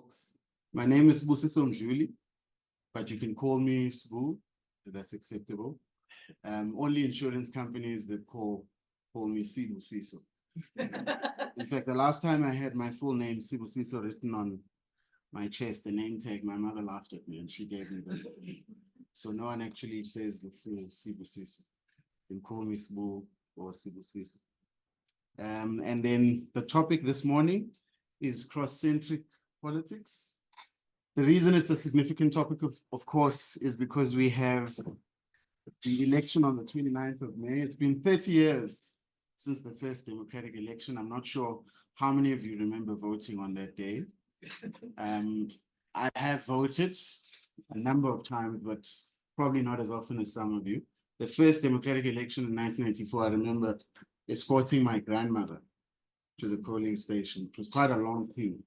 folks. My name is Sibusiso Mdluli, but you can call me Sibu, if that's acceptable. Only insurance companies that call me Sibusiso. In fact, the last time I had my full name, Sibusiso, written on my chest, the name tag, my mother laughed at me and she gave me that. So no one actually says the full Sibusiso. You can call me Sibu or Sibusiso. And then the topic this morning is cross-centric politics. The reason it's a significant topic, of course, is because we have the election on the 29th of May. It's been 30 years since the first democratic election. I'm not sure how many of you remember voting on that day. I have voted a number of times, but probably not as often as some of you. The first democratic election in 1994, I remember escorting my grandmother to the polling station. It was quite a long queue.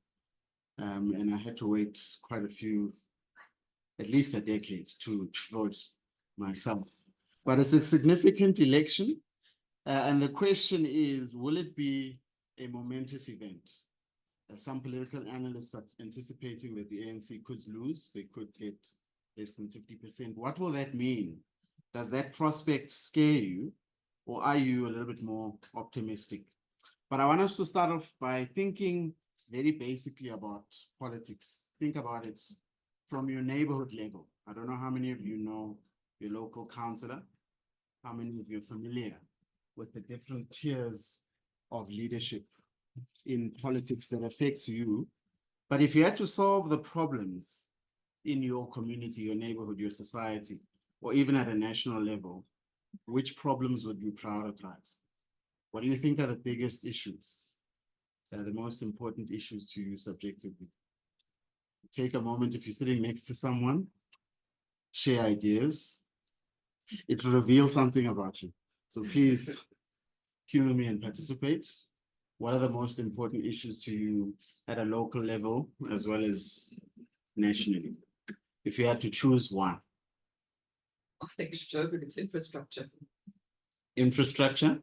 And I had to wait quite a few, at least a decade to vote myself. But it's a significant election. And the question is, will it be a momentous event? Some political analysts are anticipating that the ANC could lose. They could get less than 50%. What will that mean? Does that prospect scare you? Or are you a little bit more optimistic? But I want us to start off by thinking very basically about politics. Think about it from your neighborhood level. I don't know how many of you know your local councillor, how many of you are familiar with the different tiers of leadership in politics that affects you. But if you had to solve the problems in your community, your neighborhood, your society, or even at a national level, which problems would you prioritize? What do you think are the biggest issues? The most important issues to you subjectively? Take a moment, if you're sitting next to someone, share ideas. It will reveal something about you. So please humor me and participate. What are the most important issues to you at a local level as well as nationally? If you had to choose one. I think it's infrastructure. Infrastructure?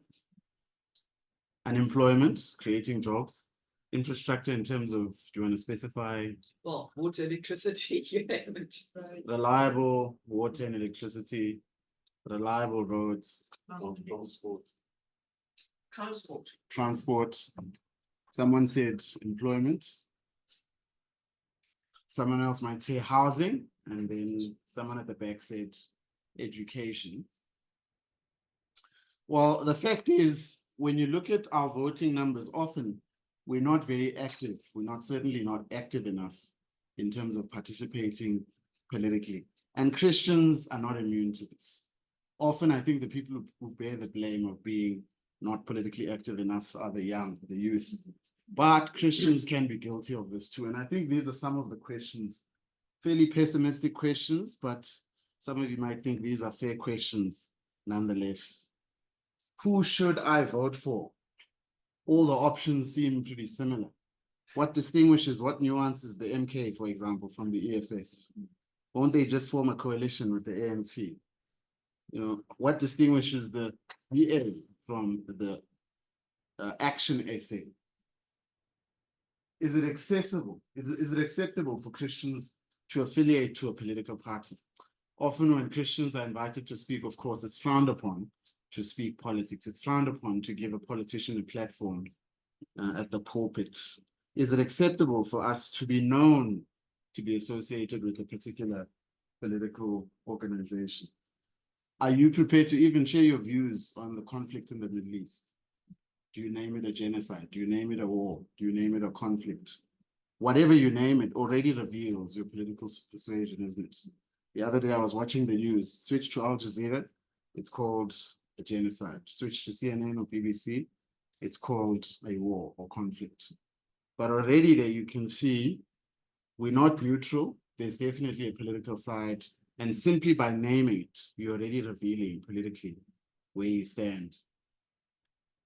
Unemployment, creating jobs, infrastructure in terms of, do you want to specify? Well, water, electricity, you name it. Right. Reliable water and electricity, reliable roads, transport. Someone said employment. Someone else might say housing, and then someone at the back said education. Well, the fact is, when you look at our voting numbers, often we're not very active. We're certainly not active enough in terms of participating politically. And Christians are not immune to this. Often, I think the people who bear the blame of being not politically active enough are the young, the youth. But Christians can be guilty of this too. And I think these are some of the questions, fairly pessimistic questions, but some of you might think these are fair questions nonetheless. Who should I vote for? All the options seem pretty similar. What distinguishes, what nuances the MK, for example, from the EFF? Won't they just form a coalition with the ANC? You know, what distinguishes the VA from the Action SA? Is it accessible? Is it acceptable for Christians to affiliate to a political party? Often when Christians are invited to speak, of course, it's frowned upon to speak politics. It's frowned upon to give a politician a platform at the pulpit. Is it acceptable for us to be known to be associated with a particular political organization? Are you prepared to even share your views on the conflict in the Middle East? Do you name it a genocide? Do you name it a war? Do you name it a conflict? Whatever you name it already reveals your political persuasion, isn't it? The other day I was watching the news, switch to Al Jazeera, it's called a genocide. Switch to CNN or BBC, it's called a war or conflict. But already there you can see we're not neutral. There's definitely a political side. And simply by naming it, you're already revealing politically where you stand.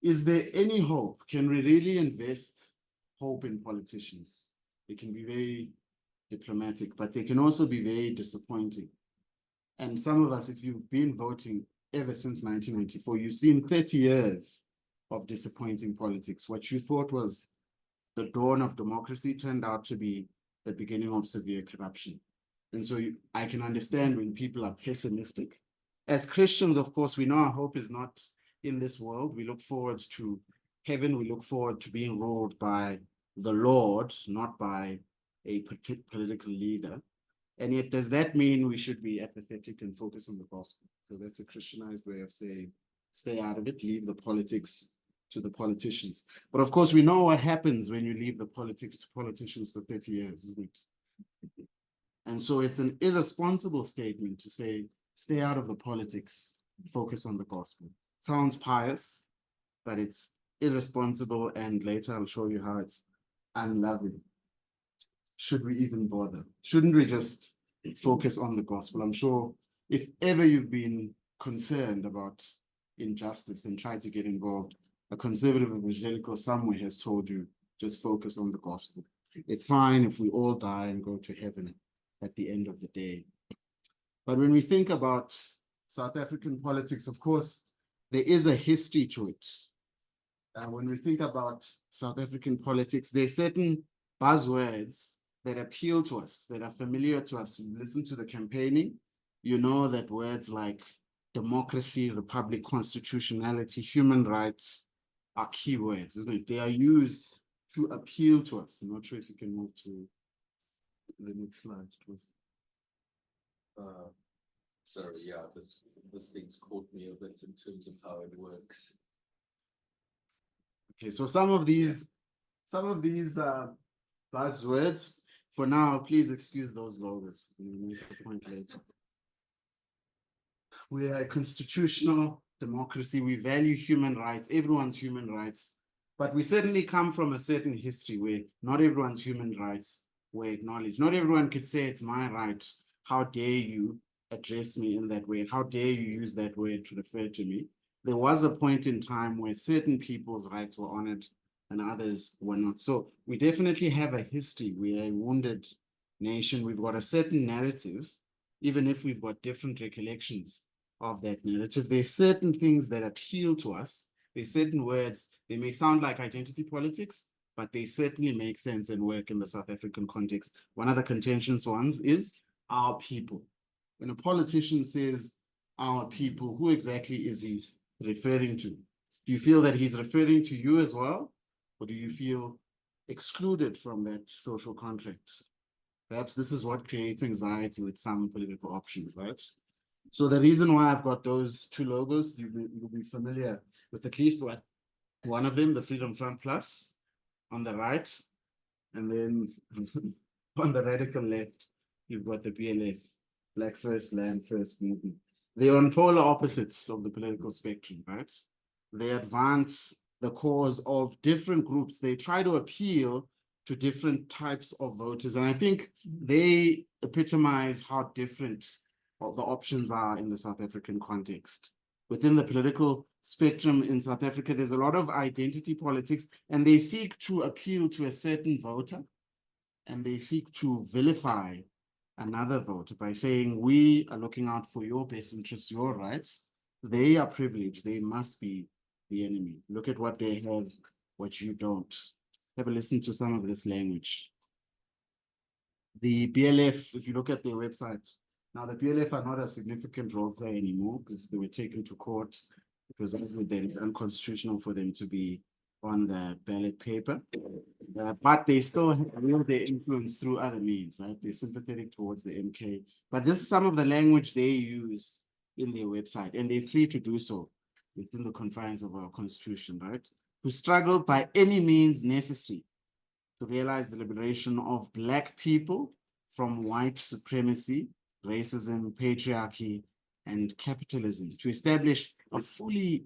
Is there any hope? Can we really invest hope in politicians? They can be very diplomatic, but they can also be very disappointing. And some of us, if you've been voting ever since 1994, you've seen 30 years of disappointing politics. What you thought was the dawn of democracy turned out to be the beginning of severe corruption. And so I can understand when people are pessimistic. As Christians, of course, we know our hope is not in this world. We look forward to heaven. We look forward to being ruled by the Lord, not by a political leader. And yet, does that mean we should be apathetic and focus on the gospel? So that's a Christianized way of saying, stay out of it, leave the politics to the politicians. But of course, we know what happens when you leave the politics to politicians for 30 years, isn't it? And so it's an irresponsible statement to say, stay out of the politics, focus on the gospel. Sounds pious, but it's irresponsible. And later I'll show you how it's unloving. Should we even bother? Shouldn't we just focus on the gospel? I'm sure if ever you've been concerned about injustice and tried to get involved, a conservative evangelical somewhere has told you, just focus on the gospel. It's fine if we all die and go to heaven at the end of the day. But when we think about South African politics, of course, there is a history to it. When we think about South African politics, there's certain buzzwords that appeal to us, that are familiar to us. You listen to the campaigning, you know that words like democracy, republic, constitutionality, human rights are keywords, isn't it? They are used to appeal to us. I'm not sure if you can move to the next slide. Sorry, yeah, this thing's caught me a bit in terms of how it works. Okay, so some of these buzzwords, for now, please excuse those logos. We'll make the point later. We are a constitutional democracy. We value human rights, everyone's human rights. But we certainly come from a certain history where not everyone's human rights were acknowledged. Not everyone could say it's my right. How dare you address me in that way? How dare you use that word to refer to me? There was a point in time where certain people's rights were honored and others were not. So we definitely have a history. We're a wounded nation. We've got a certain narrative, even if we've got different recollections of that narrative. There's certain things that appeal to us. There's certain words, they may sound like identity politics, but they certainly make sense and work in the South African context. One of the contentious ones is our people. When a politician says our people, who exactly is he referring to? Do you feel that he's referring to you as well? Or do you feel excluded from that social contract? Perhaps this is what creates anxiety with some political options, right? So the reason why I've got those two logos, you'll be familiar with at least one of them, the Freedom Front Plus on the right, and then on the radical left, you've got the BLF, Black First, Land First movement. They're on polar opposites of the political spectrum, right? They advance the cause of different groups. They try to appeal to different types of voters. And I think they epitomize how different the options are in the South African context. Within the political spectrum in South Africa, there's a lot of identity politics, and they seek to appeal to a certain voter, and they seek to vilify another voter by saying, we are looking out for your best interests, your rights. They are privileged. They must be the enemy. Look at what they have, what you don't. Have a listen to some of this language. The BLF, if you look at their website, now the BLF are not a significant role player anymore because they were taken to court. It was argued that it's unconstitutional for them to be on the ballot paper, but they still wield their influence through other means, right? They're sympathetic towards the MK, but this is some of the language they use in their website, and they're free to do so within the confines of our constitution, right? Who struggle by any means necessary to realize the liberation of Black people from white supremacy, racism, patriarchy, and capitalism, to establish a fully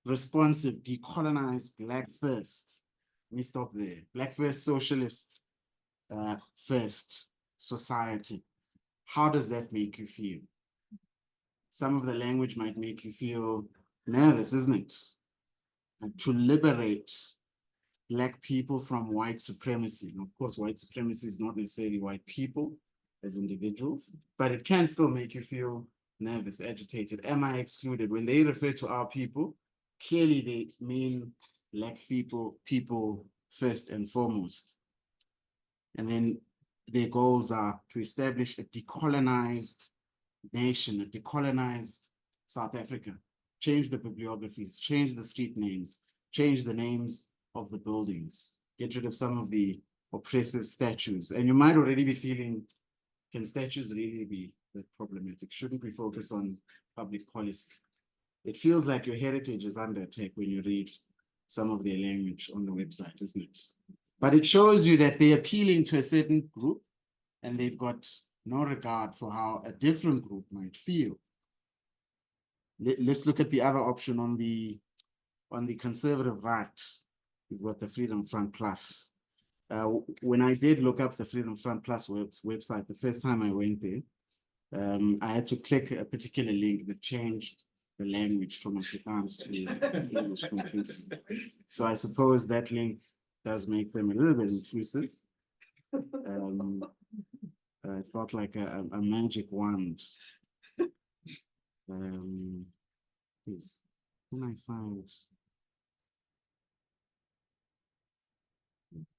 responsive, decolonized Black first. Let me stop there. Black first socialist first society. How does that make you feel? Some of the language might make you feel nervous, isn't it? And to liberate Black people from white supremacy. And of course, white supremacy is not necessarily white people as individuals, but it can still make you feel nervous, agitated. Am I excluded? When they refer to our people, clearly they mean Black people first and foremost. And then their goals are to establish a decolonized nation, a decolonized South Africa, change the bibliographies, change the street names, change the names of the buildings, get rid of some of the oppressive statues. And you might already be feeling, can statues really be that problematic? Shouldn't we focus on public policy? It feels like your heritage is under attack when you read some of their language on the website, isn't it? But it shows you that they're appealing to a certain group and they've got no regard for how a different group might feel. Let's look at the other option on the conservative right. We've got the Freedom Front Plus. When I did look up the Freedom Front Plus website, the first time I went there, I had to click a particular link that changed the language from Afrikaans to English completely. So I suppose that link does make them a little bit intrusive. It felt like a magic wand. Please, can I find?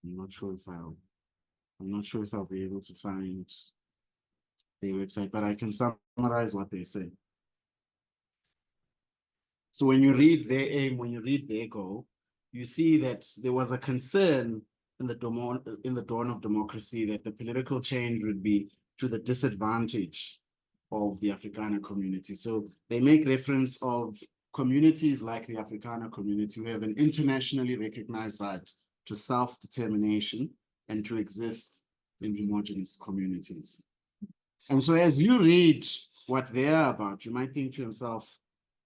I'm not sure if I'll be able to find their website, but I can summarize what they say. So when you read their aim, when you read their goal, you see that there was a concern in the dawn of democracy that the political change would be to the disadvantage of the Afrikaner community. So they make reference of communities like the Afrikaner community who have an internationally recognized right to self-determination and to exist in homogeneous communities. And so as you read what they're about, you might think to yourself,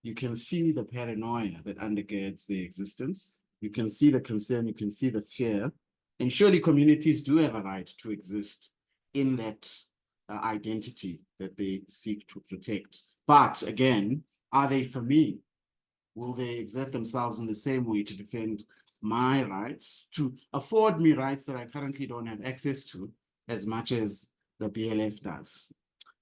you can see the paranoia that undergirds their existence. You can see the concern, you can see the fear. And surely communities do have a right to exist in that identity that they seek to protect. But again, are they for me? Will they exert themselves in the same way to defend my rights, to afford me rights that I currently don't have access to as much as the BLF does?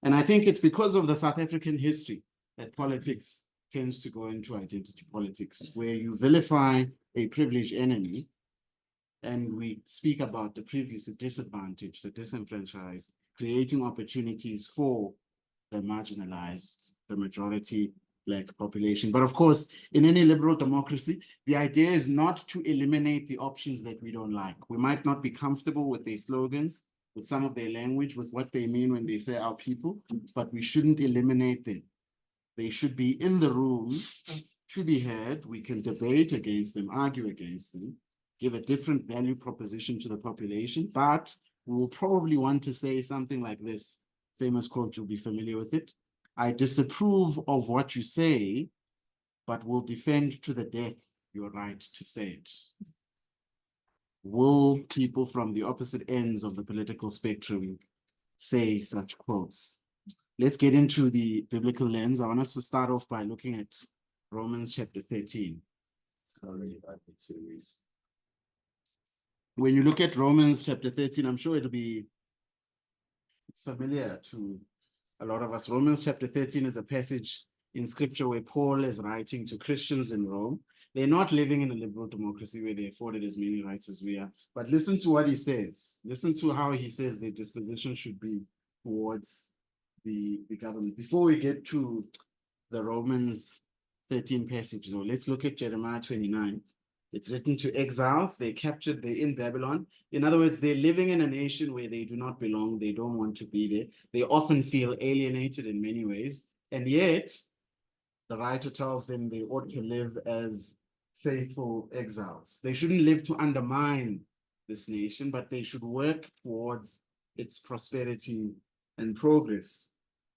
And I think it's because of the South African history that politics tends to go into identity politics, where you vilify a privileged enemy and we speak about the previously disadvantaged, the disenfranchised, creating opportunities for the marginalized, the majority Black population. But of course, in any liberal democracy, the idea is not to eliminate the options that we don't like. We might not be comfortable with their slogans, with some of their language, with what they mean when they say our people, but we shouldn't eliminate them. They should be in the room to be heard. We can debate against them, argue against them, give a different value proposition to the population, but we will probably want to say something like this famous quote, you'll be familiar with it. I disapprove of what you say, but will defend to the death your right to say it. Will people from the opposite ends of the political spectrum say such quotes? Let's get into the biblical lens. I want us to start off by looking at Romans chapter 13. Sorry, I need to read. When you look at Romans chapter 13, I'm sure it's familiar to a lot of us. Romans chapter 13 is a passage in scripture where Paul is writing to Christians in Rome. They're not living in a liberal democracy where they're afforded as many rights as we are. But listen to what he says. Listen to how he says their disposition should be towards the government. Before we get to the Romans 13 passage, though, let's look at Jeremiah 29. It's written to exiles. They're captured. They're in Babylon. In other words, they're living in a nation where they do not belong. They don't want to be there. They often feel alienated in many ways. And yet, the writer tells them they ought to live as faithful exiles. They shouldn't live to undermine this nation, but they should work towards its prosperity and progress.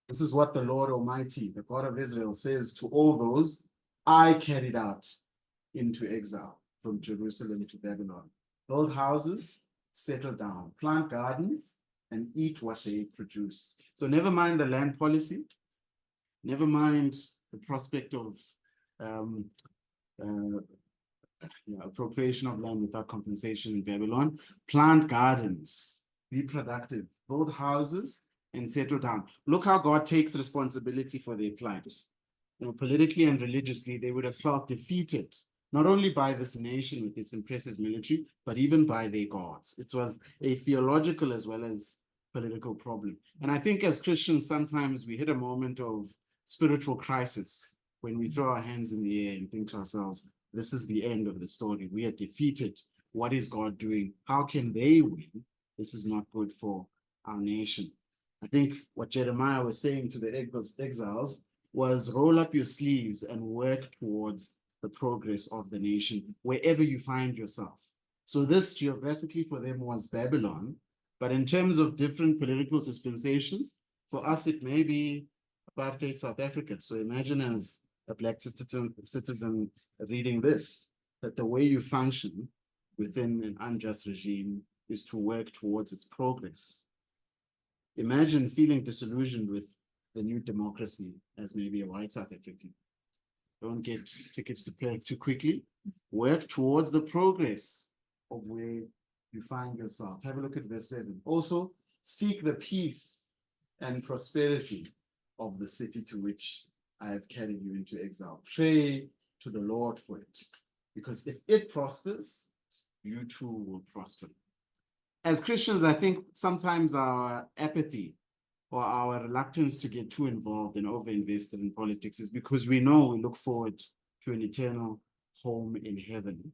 This is what the Lord Almighty, the God of Israel, says to all those I carried out into exile from Jerusalem to Babylon. Build houses, settle down, plant gardens, and eat what they produce. So never mind the land policy, never mind the prospect of appropriation of land without compensation in Babylon. Plant gardens, be productive, build houses, and settle down. Look how God takes responsibility for their plight. Politically and religiously, they would have felt defeated, not only by this nation with its impressive military, but even by their gods. It was a theological as well as political problem. And I think as Christians, sometimes we hit a moment of spiritual crisis when we throw our hands in the air and think to ourselves, this is the end of the story. We are defeated. What is God doing? How can they win? This is not good for our nation. I think what Jeremiah was saying to the exiles was roll up your sleeves and work towards the progress of the nation, wherever you find yourself. So this geographically for them was Babylon, but in terms of different political dispensations, for us it may be apartheid South Africa. So imagine as a Black citizen reading this, that the way you function within an unjust regime is to work towards its progress. Imagine feeling disillusioned with the new democracy as maybe a white South African. Don't get tickets to Perth too quickly. Work towards the progress of where you find yourself. Have a look at verse 7. Also, seek the peace and prosperity of the city to which I have carried you into exile. Pray to the Lord for it, because if it prospers, you too will prosper. As Christians, I think sometimes our apathy or our reluctance to get too involved and overinvested in politics is because we know we look forward to an eternal home in heaven.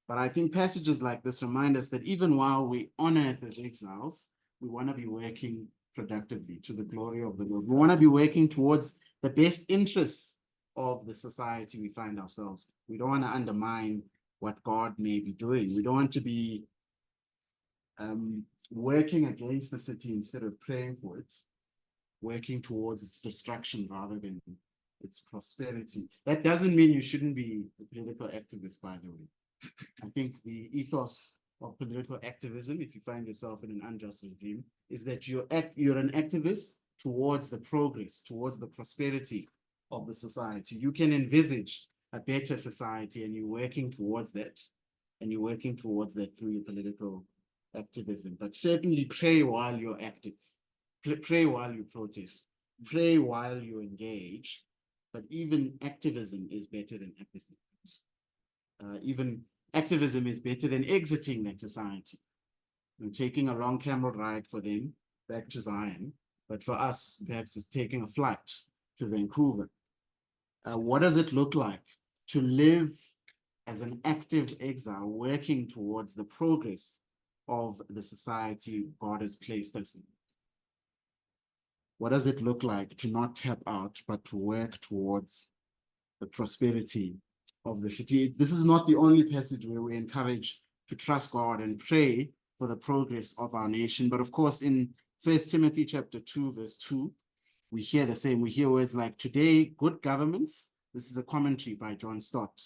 But I think passages like this remind us that even while we honor earth as exiles, we want to be working productively to the glory of the Lord. We want to be working towards the best interests of the society we find ourselves. We don't want to undermine what God may be doing. We don't want to be working against the city instead of praying for it, working towards its destruction rather than its prosperity. That doesn't mean you shouldn't be a political activist, by the way. I think the ethos of political activism, if you find yourself in an unjust regime, is that you're an activist towards the progress, towards the prosperity of the society. You can envisage a better society and you're working towards that, and you're working towards that through your political activism. But certainly pray while you're active. Pray while you protest. Pray while you engage. But even activism is better than apathy. Even activism is better than exiting that society and taking a long camel ride for them back to Zion. But for us, perhaps it's taking a flight to Vancouver. What does it look like to live as an active exile, working towards the progress of the society God has placed us in? What does it look like to not tap out, but to work towards the prosperity of the city? This is not the only passage where we encourage to trust God and pray for the progress of our nation. But of course, in 1 Timothy chapter 2, verse 2, we hear the same. We hear words like, today, good governments. This is a commentary by John Stott.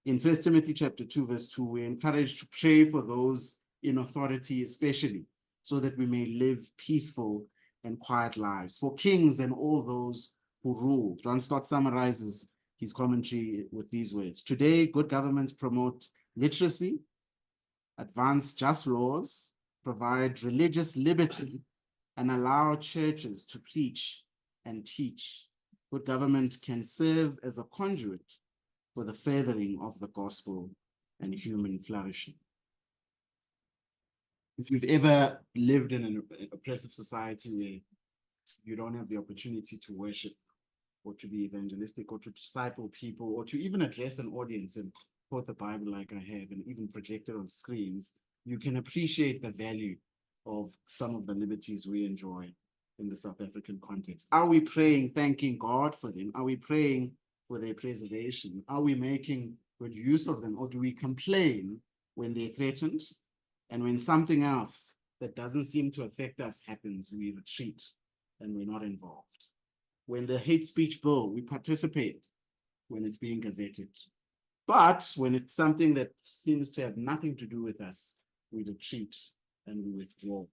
In 1 Timothy chapter 2, verse 2, we're encouraged to pray for those in authority, especially, so that we may live peaceful and quiet lives, for kings and all those who rule. John Stott summarizes his commentary with these words: today, good governments promote literacy, advance just laws, provide religious liberty, and allow churches to preach and teach. Good government can serve as a conduit for the furthering of the gospel and human flourishing. If you've ever lived in an oppressive society where you don't have the opportunity to worship or to be evangelistic or to disciple people or to even address an audience and quote the Bible like I have and even project it on screens, you can appreciate the value of some of the liberties we enjoy in the South African context. Are we praying, thanking God for them? Are we praying for their preservation? Are we making good use of them? Or do we complain when they're threatened? And when something else that doesn't seem to affect us happens, we retreat and we're not involved. When the hate speech bill, we participate when it's being gazetted. But when it's something that seems to have nothing to do with us, we retreat and we withdraw.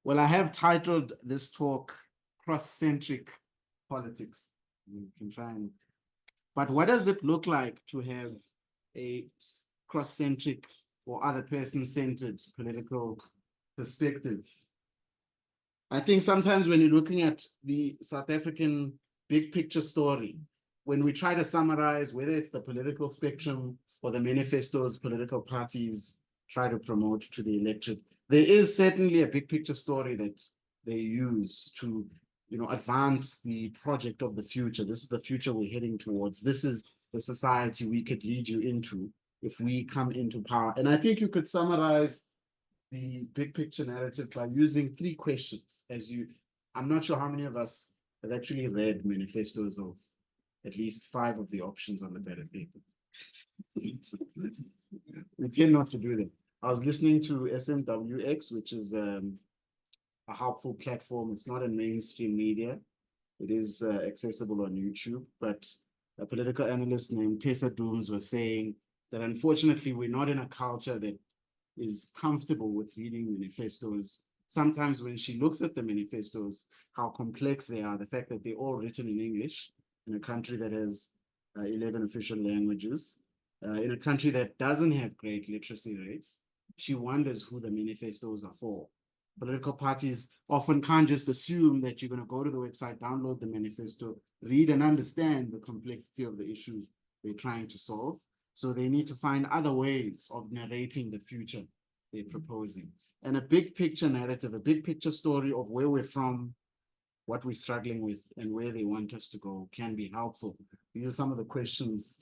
Well, I have titled this talk Cross-Centric Politics. You can try and, but what does it look like to have a cross-centric or other person-centered political perspective? I think sometimes when you're looking at the South African big picture story, when we try to summarize whether it's the political spectrum or the manifestos political parties try to promote to the electorate. There is certainly a big picture story that they use to, advance the project of the future. This is the future we're heading towards. This is the society we could lead you into if we come into power. And I think you could summarize the big picture narrative by using 3 questions. I'm not sure how many of us have actually read manifestos of at least 5 of the options on the ballot paper. We tend not to do that. I was listening to SMWX, which is a helpful platform. It's not in mainstream media. It is accessible on YouTube, but a political analyst named Tessa Dooms was saying that unfortunately we're not in a culture that is comfortable with reading manifestos. Sometimes when she looks at the manifestos, how complex they are, the fact that they're all written in English in a country that has 11 official languages, in a country that doesn't have great literacy rates, she wonders who the manifestos are for. Political parties often can't just assume that you're going to go to the website, download the manifesto, read and understand the complexity of the issues they're trying to solve. So they need to find other ways of narrating the future they're proposing. And a big picture narrative, a big picture story of where we're from, what we're struggling with, and where they want us to go can be helpful. These are some of the questions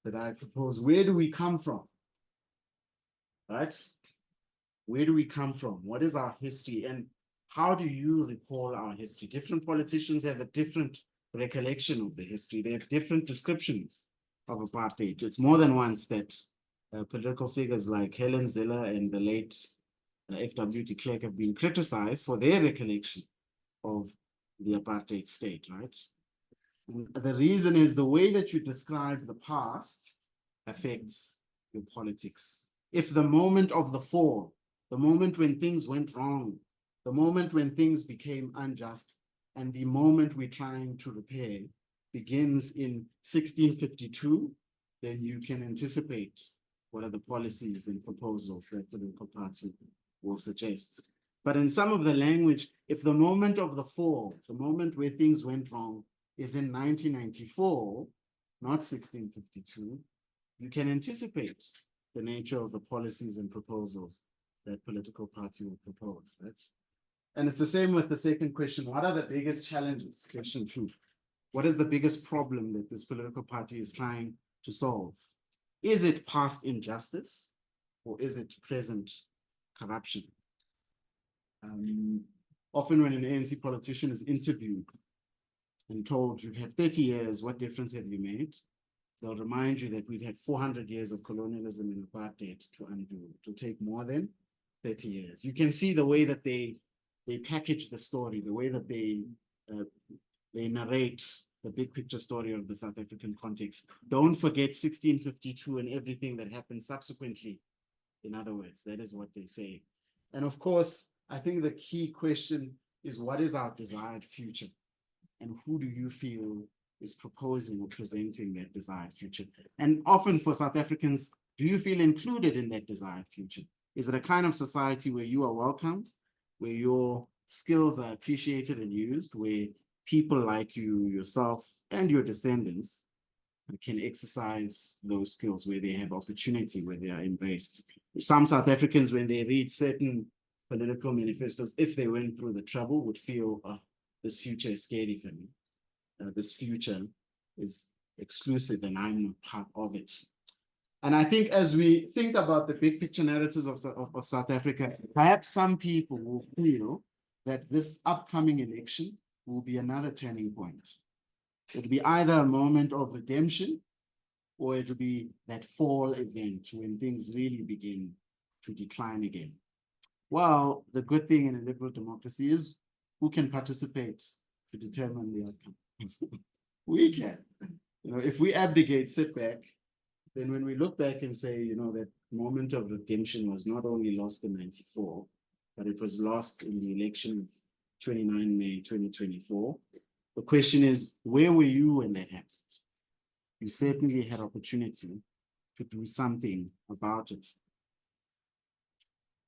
that I propose. Where do we come from? Right? Where do we come from? What is our history? And how do you recall our history? Different politicians have a different recollection of the history. They have different descriptions of apartheid. It's more than once that political figures like Helen Zille and the late F.W. de Klerk have been criticized for their recollection of the apartheid state, right? And the reason is the way that you describe the past affects your politics. If the moment of the fall, the moment when things went wrong, the moment when things became unjust, and the moment we're trying to repair begins in 1652, then you can anticipate what are the policies and proposals that the political party will suggest. But in some of the language, if the moment of the fall, the moment where things went wrong, is in 1994, not 1652, you can anticipate the nature of the policies and proposals that political party will propose, right? And it's the same with the second question. What are the biggest challenges? Question 2. What is the biggest problem that this political party is trying to solve? Is it past injustice or is it present corruption? Often when an ANC politician is interviewed and told, you've had 30 years, what difference have you made? They'll remind you that we've had 400 years of colonialism and apartheid to undo. It will take more than 30 years. You can see the way that they package the story, the way that they narrate the big picture story of the South African context. Don't forget 1652 and everything that happened subsequently. In other words, that is what they say. And of course, I think the key question is, what is our desired future? And who do you feel is proposing or presenting that desired future? And often for South Africans, do you feel included in that desired future? Is it a kind of society where you are welcomed, where your skills are appreciated and used, where people like you, yourself, and your descendants can exercise those skills, where they have opportunity, where they are embraced? Some South Africans, when they read certain political manifestos, if they went through the trouble, would feel, oh, this future is scary for me. This future is exclusive and I'm not part of it. And I think as we think about the big picture narratives of South Africa, perhaps some people will feel that this upcoming election will be another turning point. It'll be either a moment of redemption or it'll be that fall event when things really begin to decline again. Well, the good thing in a liberal democracy is who can participate to determine the outcome. We can. If we abdicate, sit back, then when we look back and say, that moment of redemption was not only lost in 94, but it was lost in the election of 29 May 2024. The question is, where were you when that happened? You certainly had opportunity to do something about it.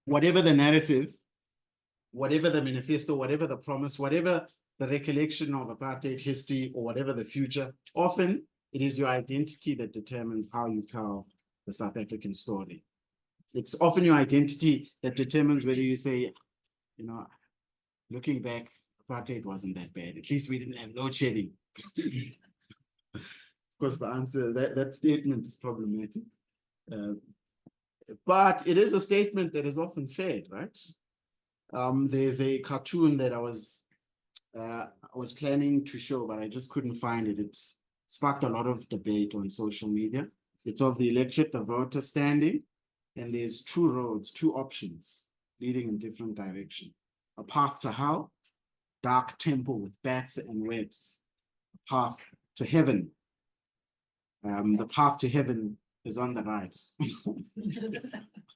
Whatever the narrative, whatever the manifesto, whatever the promise, whatever the recollection of apartheid history, or whatever the future, often it is your identity that determines how you tell the South African story. It's often your identity that determines whether you say, you know, looking back, apartheid wasn't that bad. At least we didn't have load shedding. Of course, the answer, that statement is problematic. But it is a statement that is often said, right? There's a cartoon that I was planning to show, but I just couldn't find it. It's sparked a lot of debate on social media. It's of the electorate, the voter standing, and there's two roads, two options leading in different direction. A path to hell, dark temple with bats and webs. A path to heaven. The path to heaven is on the right.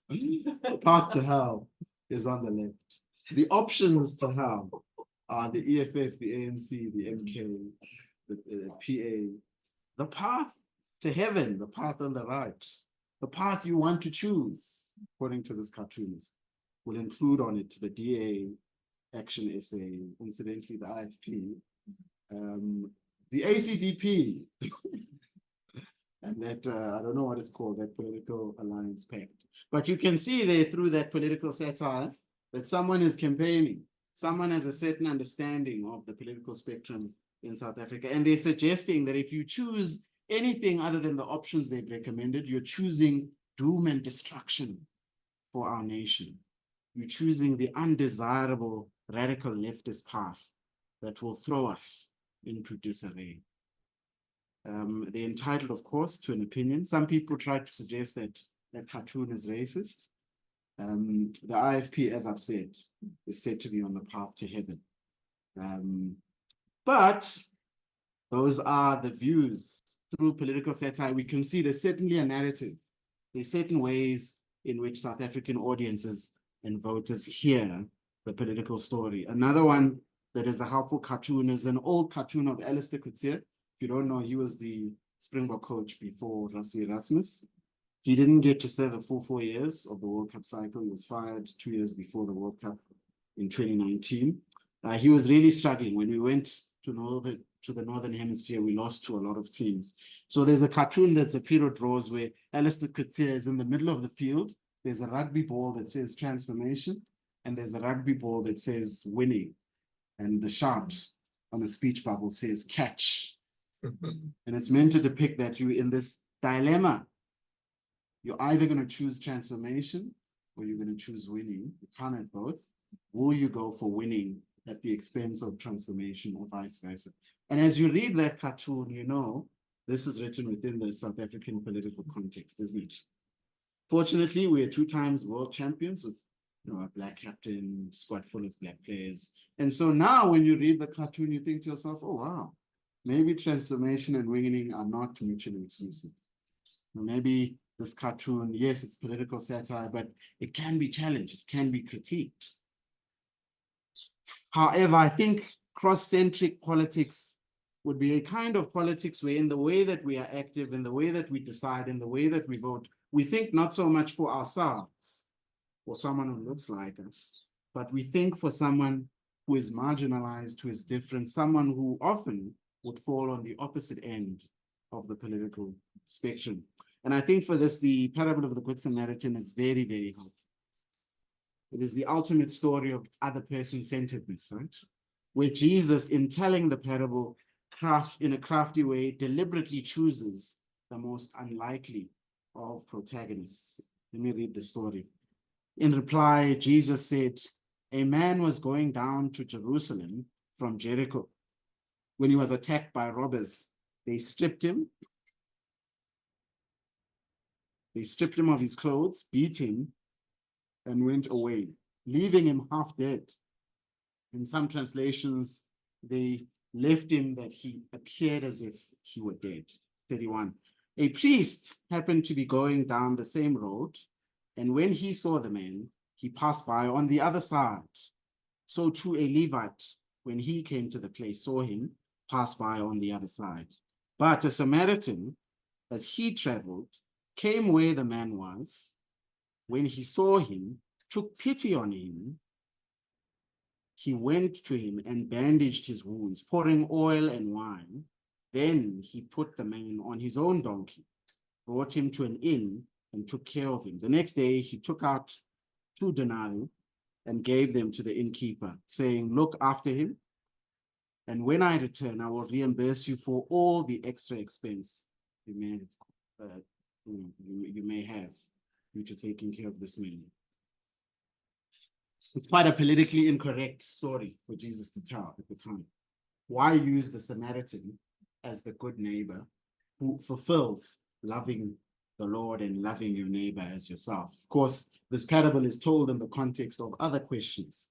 The path to hell is on the left. The options to hell are the EFF, the ANC, the MK, the PA. The path to heaven, the path on the right, the path you want to choose, according to this cartoonist, will include on it the DA, Action SA, incidentally the IFP, the ACDP, and that, I don't know what it's called, that political alliance pact. But you can see there through that political satire that someone is campaigning, someone has a certain understanding of the political spectrum in South Africa, and they're suggesting that if you choose anything other than the options they've recommended, you're choosing doom and destruction for our nation. You're choosing the undesirable radical leftist path that will throw us into disarray. They're entitled, of course, to an opinion. Some people try to suggest that that cartoon is racist. The IFP, as I've said, is said to be on the path to heaven. But those are the views through political satire. We can see there's certainly a narrative. There's certain ways in which South African audiences and voters hear the political story. Another one that is a helpful cartoon is an old cartoon of Alistair Coetzee. If you don't know, he was the Springbok coach before Rassie Erasmus. He didn't get to serve the full 4 years of the World Cup cycle. He was fired 2 years before the World Cup in 2019. He was really struggling. When we went to the Northern Hemisphere, we lost to a lot of teams. So there's a cartoon that's a Zapiro draws where Alistair Coetzee is in the middle of the field. There's a rugby ball that says transformation, and there's a rugby ball that says winning. And the shout on the speech bubble says catch. And it's meant to depict that you're in this dilemma. You're either going to choose transformation or you're going to choose winning. You can't have both. Will you go for winning at the expense of transformation or vice versa? And as you read that cartoon, you know, this is written within the South African political context, isn't it? Fortunately, we are 2 times world champions with, you know, a black captain, squad full of black players. And so now when you read the cartoon, you think to yourself, oh, wow, maybe transformation and winning are not mutually exclusive. Maybe this cartoon, yes, it's political satire, but it can be challenged, it can be critiqued. However, I think cross-centric politics would be a kind of politics where in the way that we are active, in the way that we decide, in the way that we vote, we think not so much for ourselves or someone who looks like us, but we think for someone who is marginalized, who is different, someone who often would fall on the opposite end of the political spectrum. And I think for this, the parable of the Good Samaritan is very, very helpful. It is the ultimate story of other person-centeredness, right? Where Jesus, in telling the parable, in a crafty way, deliberately chooses the most unlikely of protagonists. Let me read the story. In reply, Jesus said, a man was going down to Jerusalem from Jericho. When he was attacked by robbers, they stripped him of his clothes, beat him, and went away, leaving him half dead. In some translations, they left him that he appeared as if he were dead. 31. A priest happened to be going down the same road, and when he saw the man, he passed by on the other side. So too a Levite, when he came to the place, saw him, passed by on the other side. But a Samaritan, as he traveled, came where the man was. When he saw him, took pity on him, he went to him and bandaged his wounds, pouring oil and wine. Then he put the man on his own donkey, brought him to an inn, and took care of him. The next day, he took out 2 denarii and gave them to the innkeeper, saying, look after him, and when I return, I will reimburse you for all the extra expense you may have due to taking care of this man. It's quite a politically incorrect story for Jesus to tell at the time. Why use the Samaritan as the good neighbor who fulfills loving the Lord and loving your neighbor as yourself? Of course, this parable is told in the context of other questions.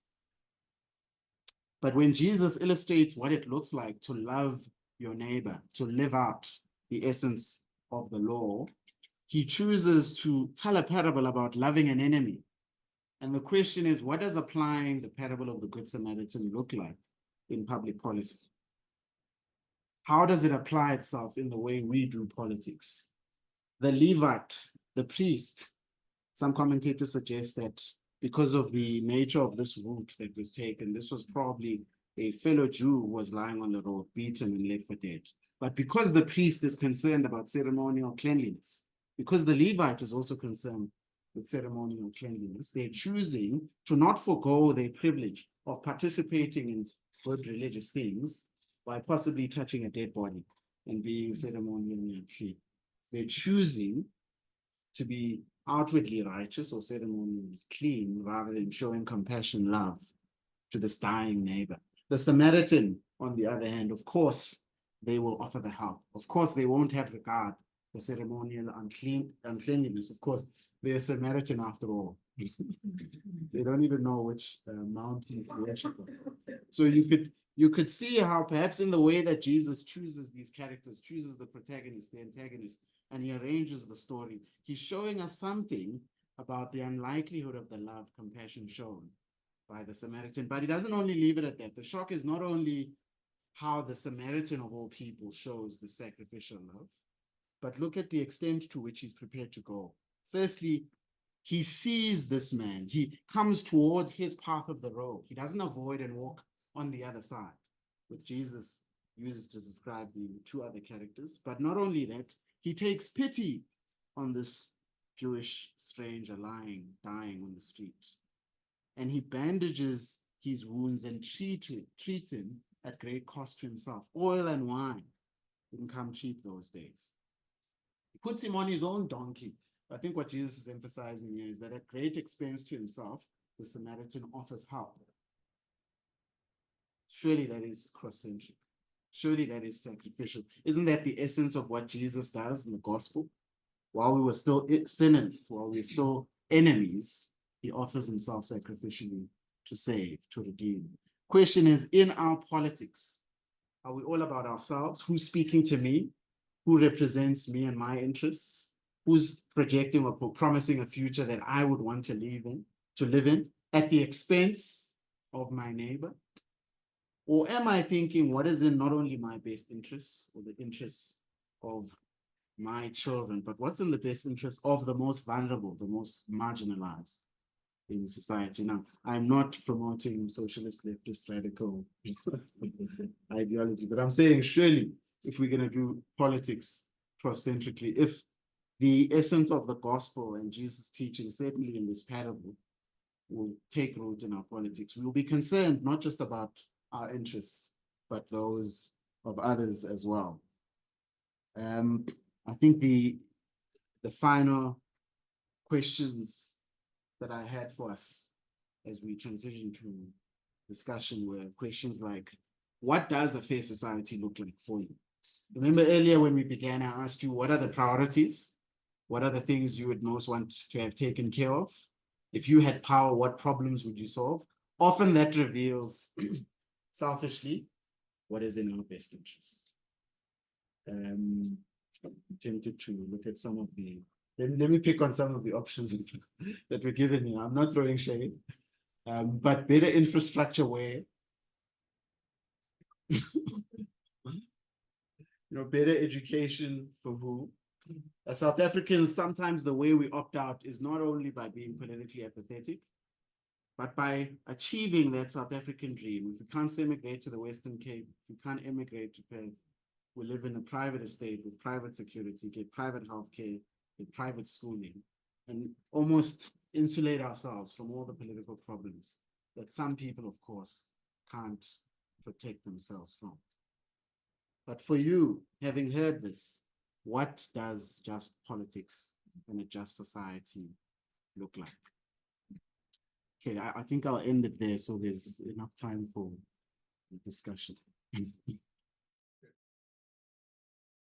But when Jesus illustrates what it looks like to love your neighbor, to live out the essence of the law, he chooses to tell a parable about loving an enemy. And the question is, what does applying the parable of the Good Samaritan look like in public policy? How does it apply itself in the way we do politics? The Levite, the priest, some commentators suggest that because of the nature of this route that was taken, this was probably a fellow Jew who was lying on the road, beaten and left for dead. But because the priest is concerned about ceremonial cleanliness, because the Levite is also concerned with ceremonial cleanliness, they're choosing to not forego their privilege of participating in good religious things by possibly touching a dead body and being ceremonially unclean. They're choosing to be outwardly righteous or ceremonially clean rather than showing compassion, love to this dying neighbor. The Samaritan, on the other hand, of course, they will offer the help. Of course, they won't have regard for ceremonial uncleanliness. Of course, they're a Samaritan after all. They don't even know which mountain to worship on. So you could see how perhaps in the way that Jesus chooses these characters, chooses the protagonist, the antagonist, and he arranges the story, he's showing us something about the unlikelihood of the love, compassion shown by the Samaritan. But he doesn't only leave it at that. The shock is not only how the Samaritan of all people shows the sacrificial love, but look at the extent to which he's prepared to go. Firstly, he sees this man. He comes towards his path of the road. He doesn't avoid and walk on the other side, which Jesus uses to describe the 2 other characters. But not only that, he takes pity on this Jewish stranger dying on the street. And he bandages his wounds and treats him at great cost to himself. Oil and wine didn't come cheap those days. He puts him on his own donkey. I think what Jesus is emphasizing here is that at great expense to himself, the Samaritan offers help. Surely that is cross-centric. Surely that is sacrificial. Isn't that the essence of what Jesus does in the gospel? While we were still sinners, while we were still enemies, he offers himself sacrificially to save, to redeem. Question is, in our politics, are we all about ourselves? Who's speaking to me? Who represents me and my interests? Who's projecting or promising a future that I would want to live in at the expense of my neighbor? Or am I thinking what is in not only my best interests or the interests of my children, but what's in the best interest of the most vulnerable, the most marginalized in society? Now, I'm not promoting socialist, leftist, radical ideology, but I'm saying surely if we're going to do politics cross-centrically, if the essence of the gospel and Jesus' teaching, certainly in this parable, will take root in our politics, we will be concerned not just about our interests, but those of others as well. I think the final questions that I had for us as we transition to discussion were questions like, what does a fair society look like for you? Remember earlier when we began, I asked you, what are the priorities? What are the things you would most want to have taken care of? If you had power, what problems would you solve? Often that reveals selfishly what is in our best interest. I'm tempted to look at some of the, let me pick on some of the options that were given here. I'm not throwing shade, but better infrastructure where, better education for who? As South Africans, sometimes the way we opt out is not only by being politically apathetic, but by achieving that South African dream. If we can't emigrate to the Western Cape, if we can't emigrate to Perth, we live in a private estate with private security, get private healthcare, the private schooling, and almost insulate ourselves from all the political problems that some people, of course, can't protect themselves from. But for you, having heard this, what does just politics and a just society look like? Okay, I think I'll end it there so there's enough time for the discussion.